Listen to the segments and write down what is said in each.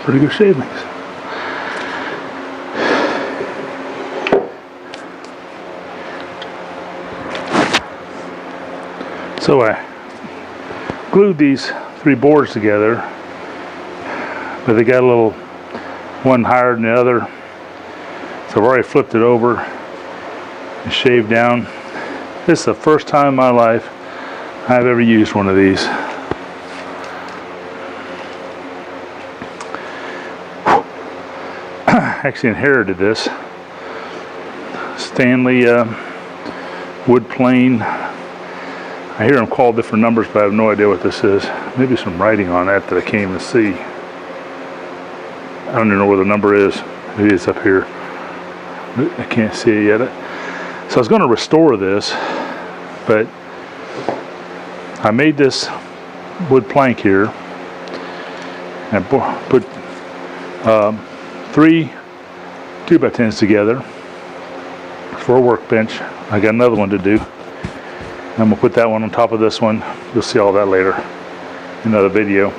pretty good shavings. So I glued these 3 boards together, but they got a little one higher than the other. So I've already flipped it over and shaved down. This is the first time in my life I've ever used one of these. Actually inherited this Stanley wood plane. I hear them called different numbers, but I have no idea what this is. Maybe some writing on that I can't even see. I don't even know where the number is. Maybe it's up here. I can't see it yet. So I was going to restore this, but I made this wood plank here. And put 3 2x10s together for a workbench. I got another one to do. I'm going to put that one on top of this one. You'll see all that later in another video.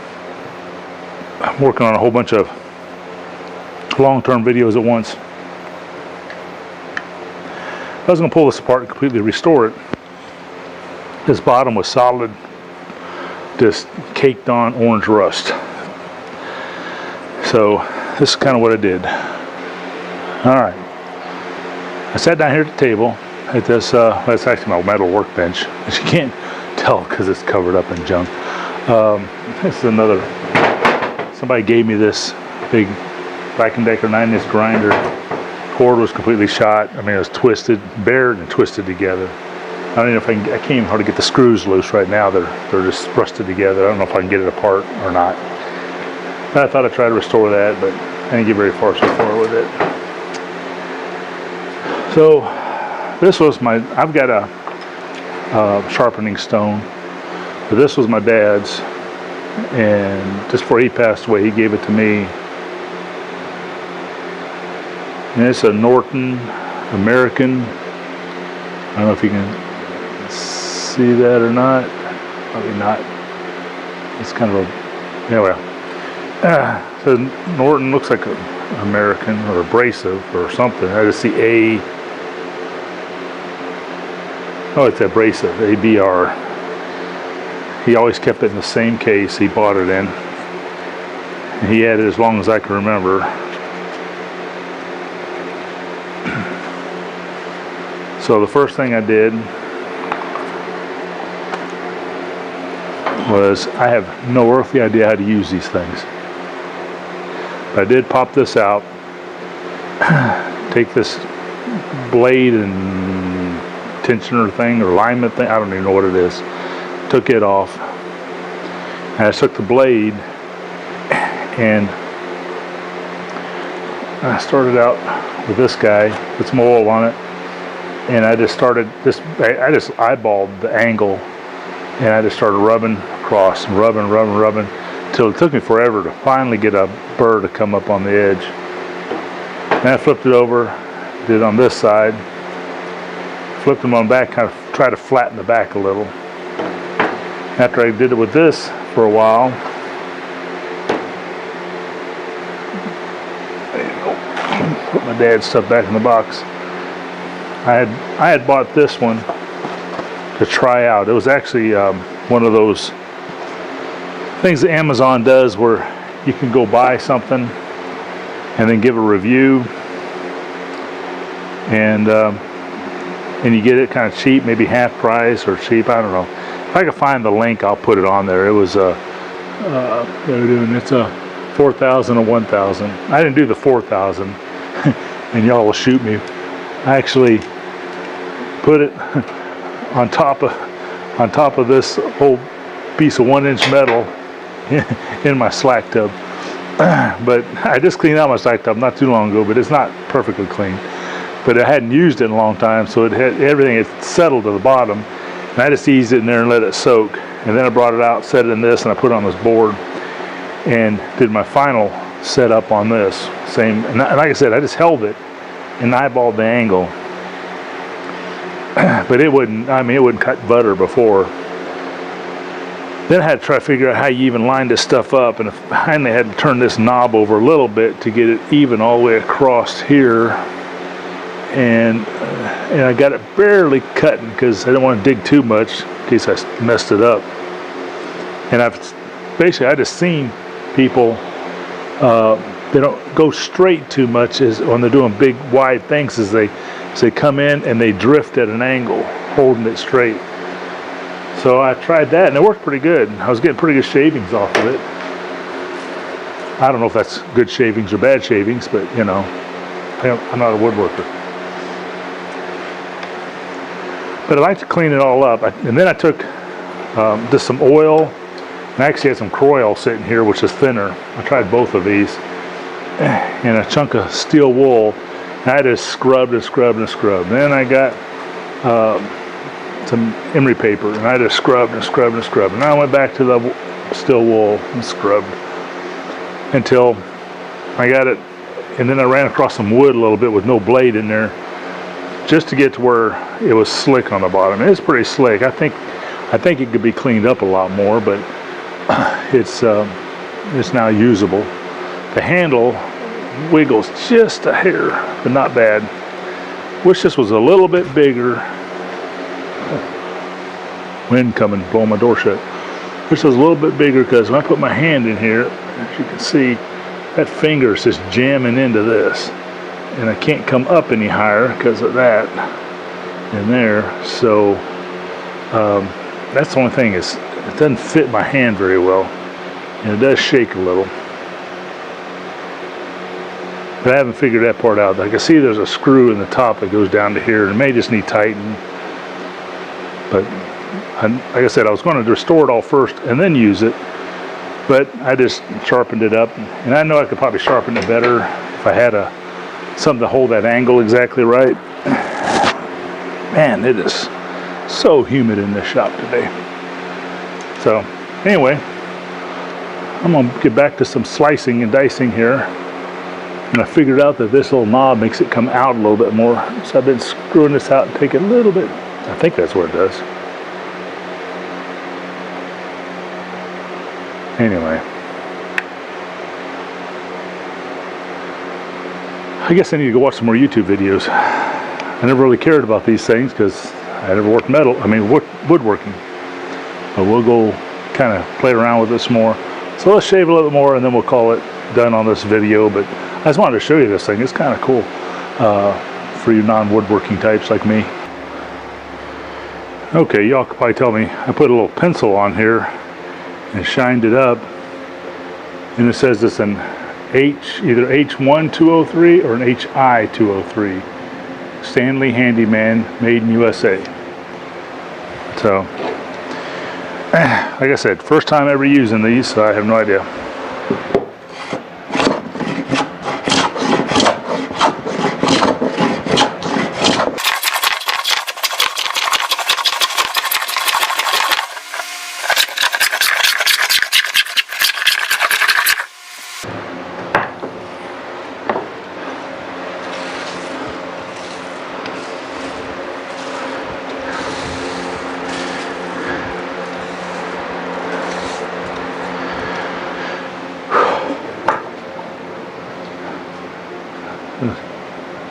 I'm working on a whole bunch of long-term videos at once. I was going to pull this apart and completely restore it. This bottom was solid, just caked on orange rust. So this is kind of what I did. Alright. I sat down here at the table at this, that's actually my metal workbench, as you can't tell because it's covered up in junk. This is another, somebody gave me this big Black & Decker 9-inch grinder. Cord was completely shot. I mean, it was twisted, bared and twisted together. I don't know if I can't even hardly get the screws loose right now. They're just rusted together. I don't know if I can get it apart or not. But I thought I'd try to restore that, but I didn't get very far so far with it. So this was my, I've got a sharpening stone, but this was my dad's, and just before he passed away, he gave it to me. And it's a Norton American. I don't know if you can see that or not. Probably not. It's kind of a, anyway. So Norton looks like an American or abrasive or something. I just see A. Oh, it's abrasive, ABR. He always kept it in the same case he bought it in. And he had it as long as I can remember. So the first thing I did was, I have no earthly idea how to use these things. But I did pop this out, take this blade and tensioner thing or alignment thing, I don't even know what it is, took it off, and I took the blade and I started out with this guy, put some oil on it, and I just started this, I just eyeballed the angle, and I just started rubbing across and rubbing until it took me forever to finally get a burr to come up on the edge. Then I flipped it over, did it on this side, flipped them on back, kind of try to flatten the back a little. After I did it with this for a while, there you go, put my dad's stuff back in the box. I had bought this one to try out. It was actually one of those things that Amazon does where you can go buy something and then give a review, and you get it kind of cheap, maybe half price or cheap, I don't know. If I can find the link, I'll put it on there. It was it's a 4,000 or 1,000. I didn't do the 4,000 and y'all will shoot me. I actually put it on top of this whole piece of 1-inch metal in my slack tub. But I just cleaned out my slack tub not too long ago, but it's not perfectly clean. But I hadn't used it in a long time, so it had everything had settled to the bottom. And I just eased it in there and let it soak. And then I brought it out, set it in this, and I put it on this board and did my final setup on this. Same, and like I said, I just held it and eyeballed the angle. But it wouldn't, I mean, it wouldn't cut butter before. Then I had to try to figure out how you even line this stuff up, and I finally had to turn this knob over a little bit to get it even all the way across here. And I got it barely cutting because I didn't want to dig too much in case I messed it up. And I just seen people, they don't go straight too much as when they're doing big wide things, as they come in and they drift at an angle, holding it straight. So I tried that and it worked pretty good. I was getting pretty good shavings off of it. I don't know if that's good shavings or bad shavings, but you know, I'm not a woodworker. But I like to clean it all up. And then I took just some oil, and I actually had some Croyle sitting here, which is thinner. I tried both of these. And a chunk of steel wool. And I just scrubbed and scrubbed and scrubbed. Then I got some emery paper, and I just scrubbed and scrubbed and scrubbed. And I went back to the steel wool and scrubbed until I got it. And then I ran across some wood a little bit with no blade in there, just to get to where it was slick on the bottom. It's pretty slick. I think it could be cleaned up a lot more, but it's now usable. The handle wiggles just a hair, but not bad. Wish this was a little bit bigger. Wind coming, blowing my door shut. Wish it was a little bit bigger, because when I put my hand in here, as you can see, that finger is just jamming into this. And I can't come up any higher because of that in there. So that's the only thing, is it doesn't fit my hand very well, and it does shake a little. But I haven't figured that part out. I can see there's a screw in the top that goes down to here, and it may just need tightening. But like I said, I was going to restore it all first and then use it, but I just sharpened it up, and I know I could probably sharpen it better if I had something to hold that angle exactly right. Man, it is so humid in this shop today. So anyway, I'm gonna get back to some slicing and dicing here, and I figured out that this little knob makes it come out a little bit more. So I've been screwing this out and taking a little bit. I think that's what it does. Anyway, I guess I need to go watch some more YouTube videos. I never really cared about these things because I never worked woodworking. But we'll go kind of play around with this more. So let's shave a little bit more, and then we'll call it done on this video. But I just wanted to show you this thing. It's kind of cool for you non-woodworking types like me. Okay, y'all could probably tell me I put a little pencil on here and shined it up, and it says it's an either H1 203 or an HI 203. Stanley Handyman, made in USA. So, like I said, first time ever using these, so I have no idea.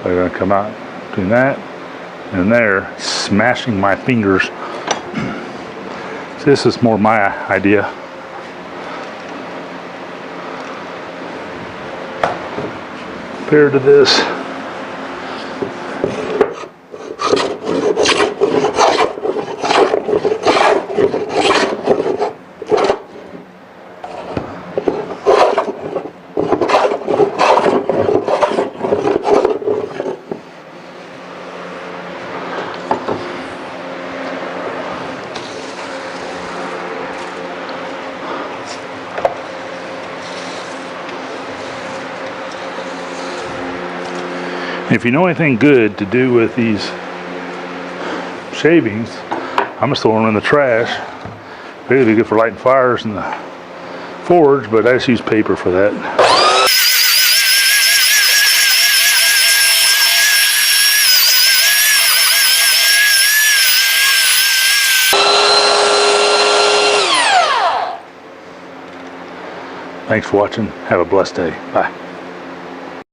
They're going to come out between that and there, smashing my fingers. So this is more my idea. Compared to this. If you know anything good to do with these shavings, I'm just throwing them in the trash. It'd be good for lighting fires in the forge, but I just use paper for that. Thanks for watching. Have a blessed day. Bye.